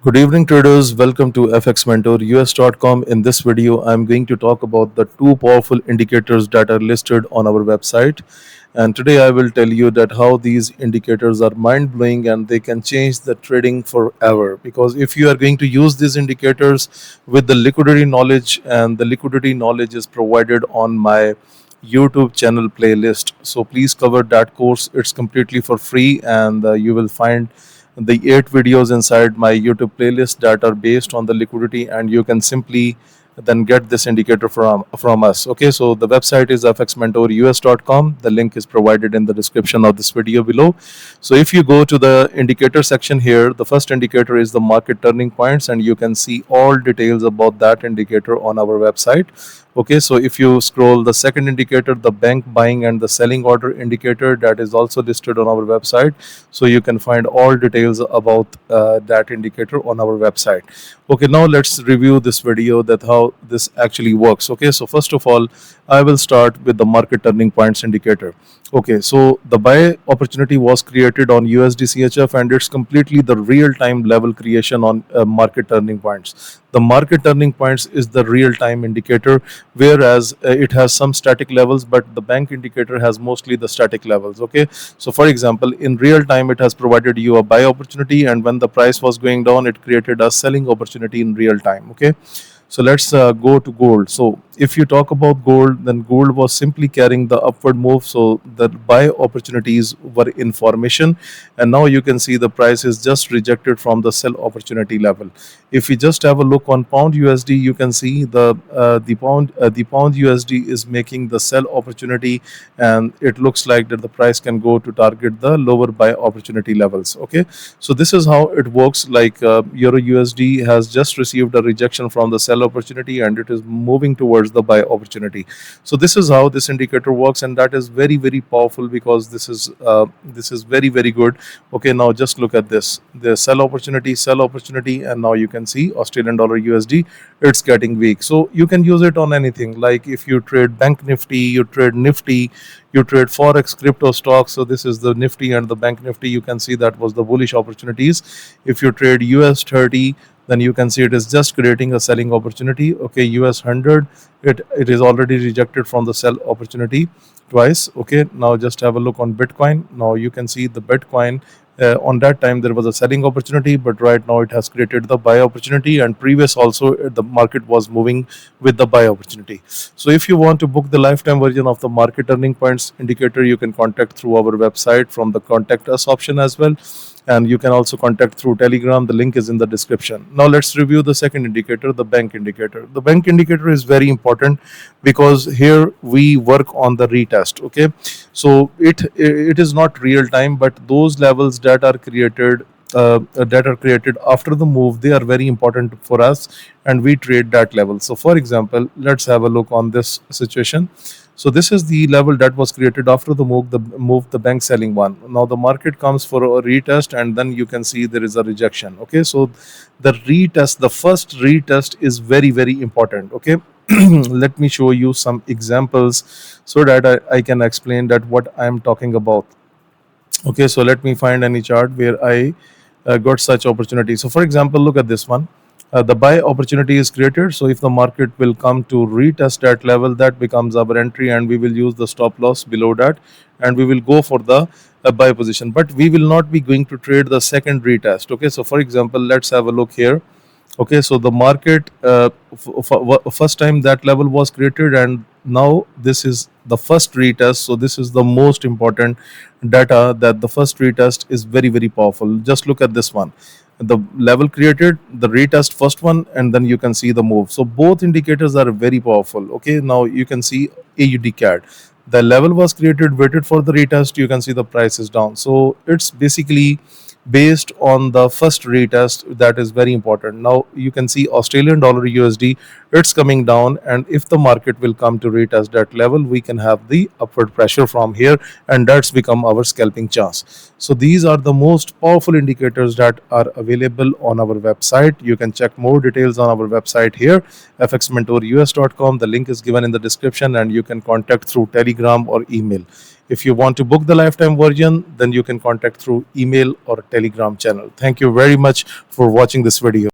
Good evening, traders. Welcome to fxmentorus.com. In this video, I'm going to talk about the two powerful indicators that are listed on our website. And today, I will tell you that how these indicators are mind blowing and they can change the trading forever. Because if you are going to use these indicators with the liquidity knowledge, and the liquidity knowledge is provided on my YouTube channel playlist. So please cover that course. It's completely for free, and you will find the 8 videos inside my YouTube playlist that are based on the liquidity, and you can simply then get this indicator from us. Okay, so the website is fxmentorus.com. The link is provided in the description of this video below. So if you go to the indicator section here, the first indicator is the market turning points, and you can see all details about that indicator on our website. Okay, so if you scroll, the second indicator, the bank buying and the selling order indicator, that is also listed on our website. So you can find all details about that indicator on our website. Okay, now let's review this video, that how this actually works. Okay, so first of all, I will start with the market turning points indicator. Okay, so the buy opportunity was created on USD CHF, and it's completely the real time level creation on market turning points. The market turning points is the real time indicator, whereas it has some static levels, but the bank indicator has mostly the static levels. Okay, so for example, in real time it has provided you a buy opportunity, and when the price was going down, it created a selling opportunity in real time. Okay, so let's go to gold. So if you talk about gold, then gold was simply carrying the upward move. So the buy opportunities were in formation, and now you can see the price is just rejected from the sell opportunity level. If you just have a look on pound USD, you can see the pound USD is making the sell opportunity, and it looks like that the price can go to target the lower buy opportunity levels. Okay, so this is how it works. Like Euro USD has just received a rejection from the sell opportunity, and it is moving towards the buy opportunity. So this is how this indicator works, and that is very powerful, because this is very good. Okay, now just look at this, the sell opportunity, and now you can see Australian dollar USD, it's getting weak. So you can use it on anything. Like if you trade bank nifty, you trade nifty, you trade forex, crypto stocks. So this is the nifty and the bank nifty. You can see that was the bullish opportunities. If you trade US 30, then you can see it is just creating a selling opportunity. Okay, US 100, it is already rejected from the sell opportunity twice. Okay, now just have a look on Bitcoin. Now you can see the Bitcoin, on that time there was a selling opportunity, but right now it has created the buy opportunity, and previous also the market was moving with the buy opportunity. So if you want to book the lifetime version of the market turning points indicator, you can contact through our website from the contact us option as well, and you can also contact through Telegram. The link is in the description. Now let's review the second indicator, the bank indicator. The bank indicator is very important, because here we work on the retest. Okay, so it is not real time, but those levels that are created after the move, they are very important for us, and we trade that level. So for example, let's have a look on this situation. So this is the level that was created after the move, the bank selling one. Now the market comes for a retest, and then you can see there is a rejection. Okay, so the retest, the first retest is very important. Okay, let me show you some examples so that I can explain that what I am talking about. Okay, so let me find any chart where I got such opportunity. So for example, look at this one. The buy opportunity is created. So if the market will come to retest that level, that becomes our entry, and we will use the stop loss below that, and we will go for the buy position. But we will not be going to trade the second retest. Okay, so for example, let's have a look here. Okay, so the market, first time that level was created, and now this is the first retest. So this is the most important data, that the first retest is very powerful. Just look at this one, the level created, the retest first one, and then you can see the move. So both indicators are very powerful. Okay, now you can see AUD CAD, the level was created, waited for the retest, you can see the price is down. So it's basically based on the first retest. That is very important. Now you can see Australian dollar USD, it's coming down, and if the market will come to retest that level, we can have the upward pressure from here, and that's become our scalping chance. So these are the most powerful indicators that are available on our website. You can check more details on our website here, fxmentorus.com. The link is given in the description, and you can contact through Telegram or email. If you want to book the lifetime version, then you can contact through email or Telegram channel. Thank you very much for watching this video.